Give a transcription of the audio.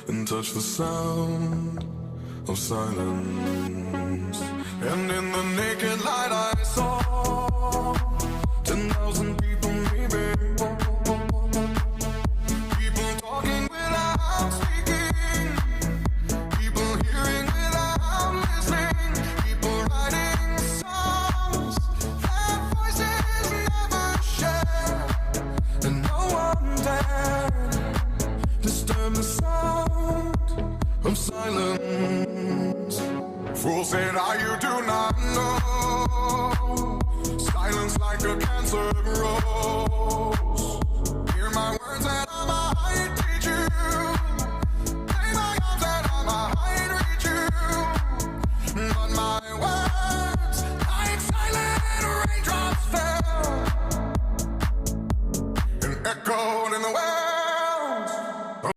and touch the sound of silence. And in the naked light I saw 10,000 people, maybe. People talking without speaking, people hearing without listening, people writing songs that voices never share, and no one dared disturb the sound of silence. Fool said, you do not know. Silence like a cancer grows. Hear my words and